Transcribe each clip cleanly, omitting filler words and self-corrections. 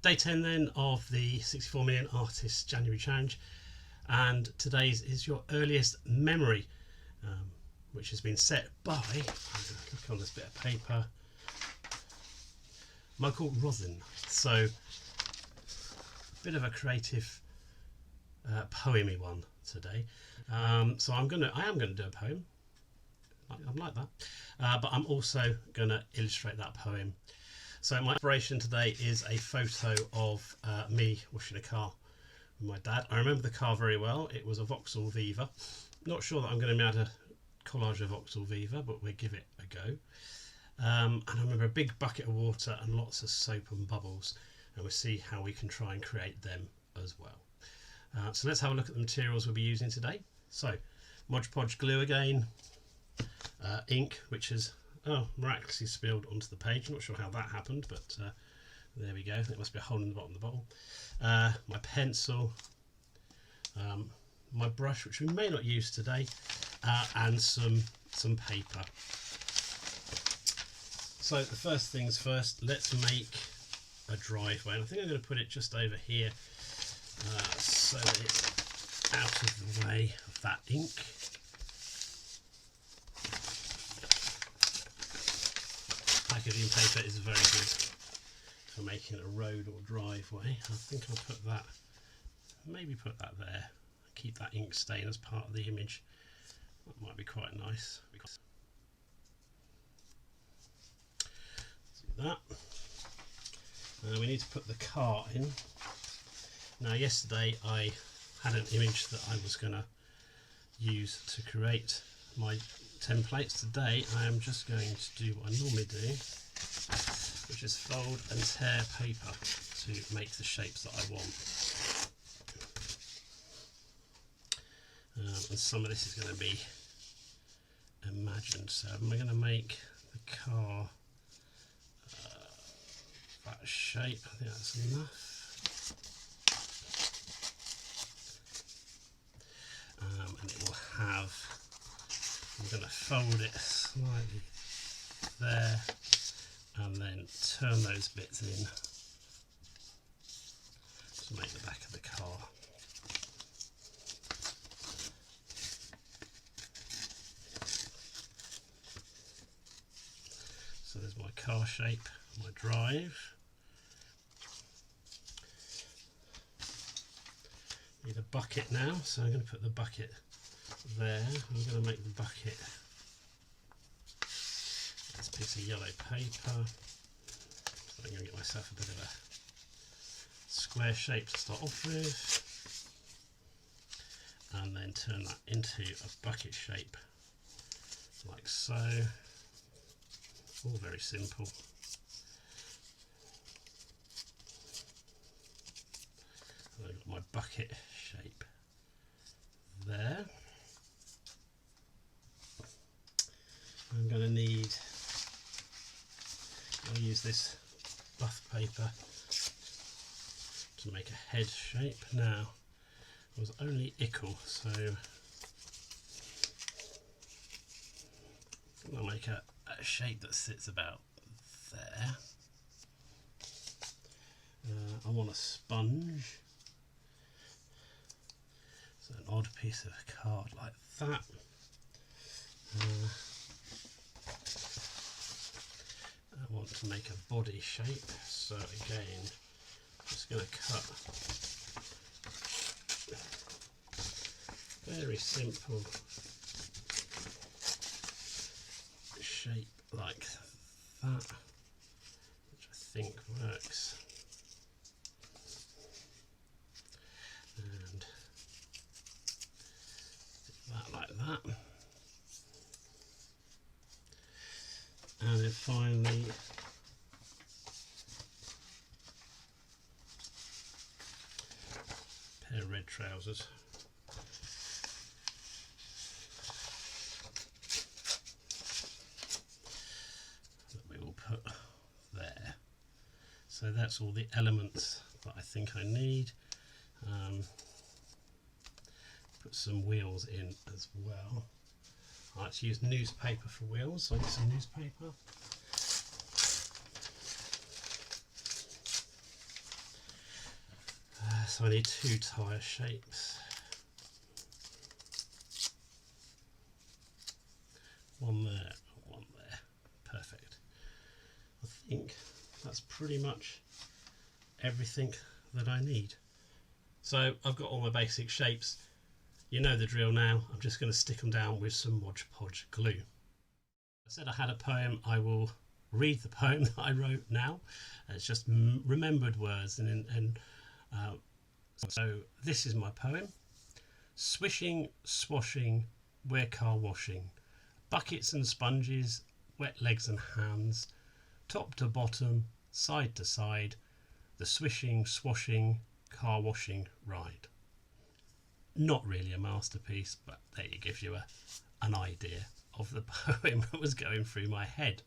Day 10 then of the 64 Million Artists January Challenge, and today's is your earliest memory, which has been set by, look on this bit of paper, Michael Rosen. So a bit of a creative poemy one today. So I am gonna do a poem. I'm like that, but I'm also gonna illustrate that poem. So my inspiration today is a photo of me washing a car with my dad. I remember the car very well. It was a Vauxhall Viva. Not sure that I'm going to be able to collage a Vauxhall Viva, but we'll give it a go. And I remember a big bucket of water and lots of soap and bubbles, and we'll see how we can try and create them as well. So let's have a look at the materials we'll be using today. So Mod Podge glue again, ink, which is miraculously spilled onto the page. I'm not sure how that happened, but there we go. There must be a hole in the bottom of the bottle. My pencil, my brush, which we may not use today, and some paper. So the first things first, let's make a driveway. And I think I'm going to put it just over here so that it's out of the way of that ink. Packaging paper is very good for making a road or driveway. I think I'll put that, maybe put that there, keep that ink stain as part of the image. That might be quite nice. Do that. Now we need to put the car in. Now yesterday I had an image that I was going to use to create my templates. Today I am just going to do what I normally do, which is fold and tear paper to make the shapes that I want. And some of this is going to be imagined. So am I going to make the car that shape? I think that's enough. And it will have, I'm going to fold it slightly there and then turn those bits in to make the back of the car. So there's my car shape, my drive. Need a bucket now, so I'm going to put the bucket there. I'm going to make the bucket this piece of yellow paper. So I'm going to get myself a bit of a square shape to start off with, and then turn that into a bucket shape like so. All very simple. I've got my bucket shape there. I'm going to need, I'll use this buff paper to make a head shape. Now, it was only ickle, so I'll make a shape that sits about there. I want a sponge. So an odd piece of card like that. I want to make a body shape, so again, I'm just going to cut very simple shape like that, which I think works. And that like that. And then finally a pair of red trousers. That we will put there. So that's all the elements that I think I need. Put some wheels in as well. I like to use newspaper for wheels, so I get some newspaper. So I need 2 tyre shapes. One there, one there. Perfect. I think that's pretty much everything that I need. So I've got all my basic shapes. You know the drill now. I'm just going to stick them down with some Mod Podge glue. I said I had a poem. I will read the poem that I wrote now. It's just remembered words, so this is my poem. Swishing, swashing, we're car washing. Buckets and sponges, wet legs and hands. Top to bottom, side to side. The swishing, swashing, car washing ride. Not really a masterpiece, but there it gives you an idea of the poem that was going through my head.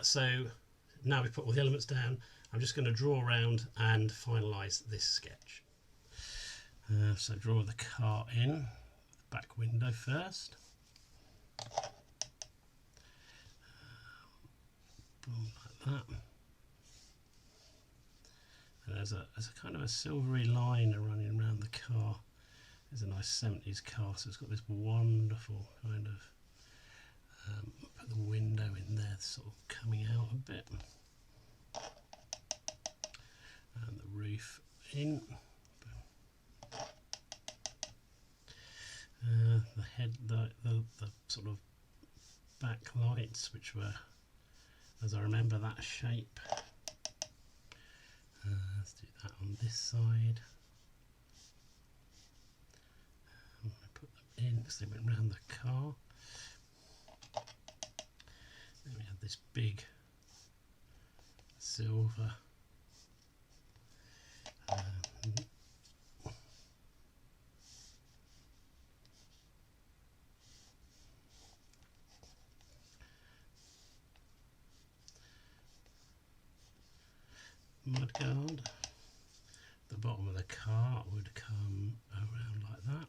So now we've put all the elements down, I'm just going to draw around and finalise this sketch. So draw the car in, the back window first. Boom, like that. And there's a kind of a silvery line running around the car. It's a nice 70s car, so it's got this wonderful kind of put the window in there, sort of coming out a bit, and the roof in. The head, the sort of backlights, which were, as I remember, that shape. Let's do that on this side. I'm going to put them in because they went round the car. Then we have this big silver mudguard. The bottom of the car would come around like that.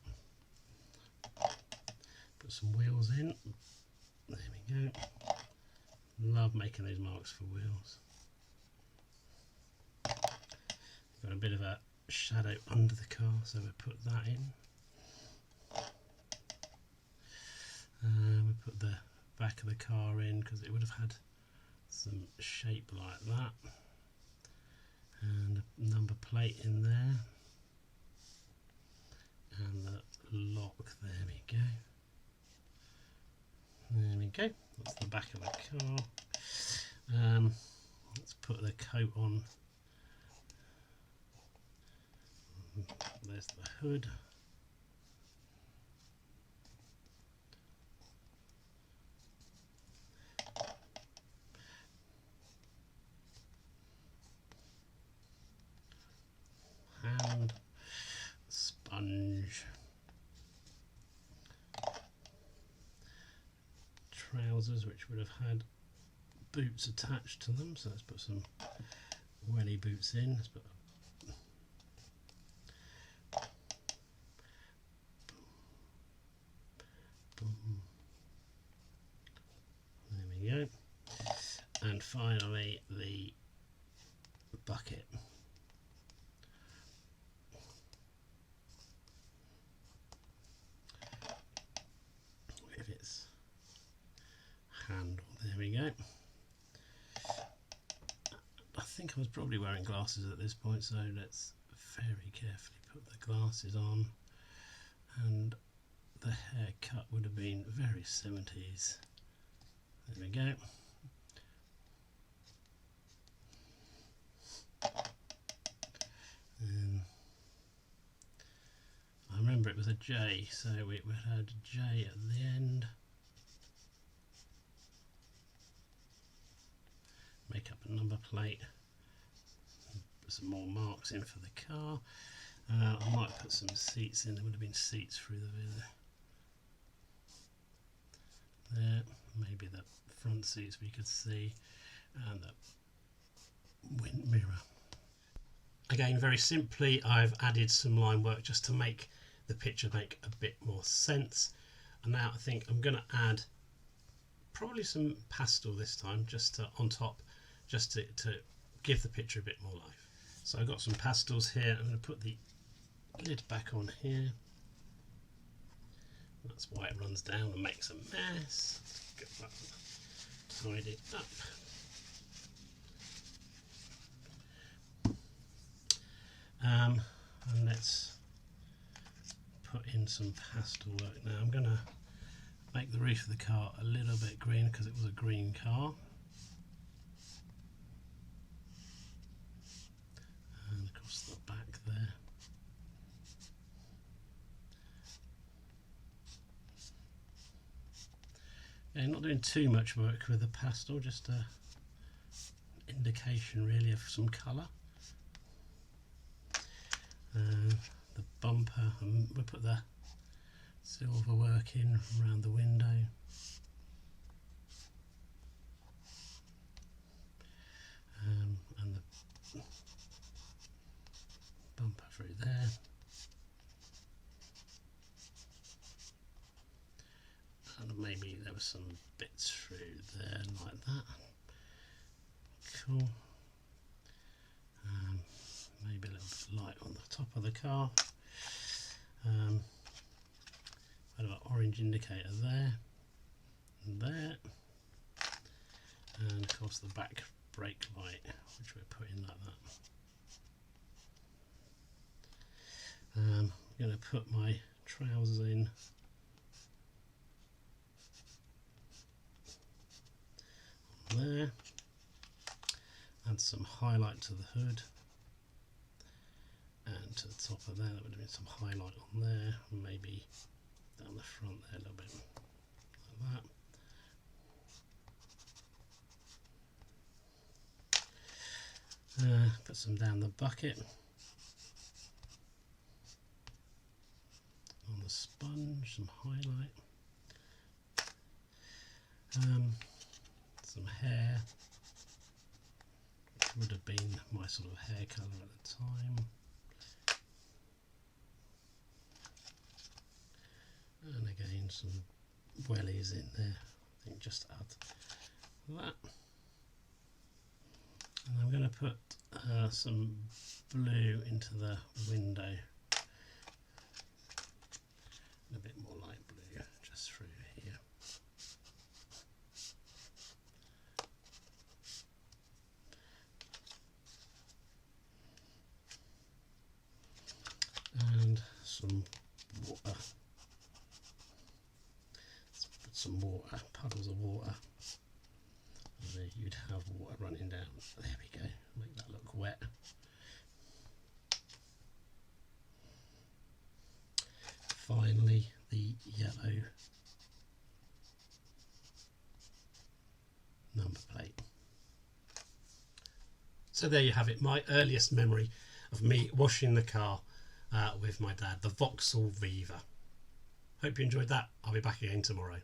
Put some wheels in. There we go. Love making these marks for wheels. Got a bit of a shadow under the car, so we put that in. We put the back of the car in because it would have had some shape like that. And a number plate in there, and the lock. There we go. There we go. That's the back of the car. Let's put the coat on. There's the hood. And sponge. Trousers, which would have had boots attached to them, so let's put some welly boots in. Let's put boom. There we go. And finally the bucket. With its handle. There we go. I think I was probably wearing glasses at this point, so let's very carefully put the glasses on, and the haircut would have been very 70s. There we go. I remember it was a J, so it would have had J at the end. Make up a number plate. Put some more marks in for the car. I might put some seats in. There would have been seats through the there. Maybe the front seats we could see, and the wind mirror. Again, very simply, I've added some line work just to make the picture make a bit more sense. And now I think I'm going to add probably some pastel this time, just on top, just to give the picture a bit more life. So I've got some pastels here. I'm going to put the lid back on here. That's why it runs down and makes a mess. Get that tidy up. And let's put in some pastel work now. I'm going to make the roof of the car a little bit green because it was a green car. And across the back there. Okay, not doing too much work with the pastel, just an indication really of some colour. The bumper, and we'll put the silver work in around the window. And the bumper through there. And maybe there were some bits through there like that. Cool. Maybe a little bit light on the top of the car. Bit of an orange indicator there and there, and of course the back brake light, which we're putting like that. I'm going to put my trousers in there, add some highlight to the hood. And to the top of there, that would have been some highlight on there, and maybe down the front there a little bit like that. Put some down the bucket, on the sponge, some highlight, some hair, which would have been my sort of hair colour at the time. And again some wellies in there, I think just add that. And I'm going to put some blue into the window, a bit more light blue just through here. And some water. Some water, puddles of water. There you'd have water running down. There we go, make that look wet. Finally, the yellow number plate. So there you have it, my earliest memory of me washing the car with my dad, the Vauxhall Viva. Hope you enjoyed that. I'll be back again tomorrow.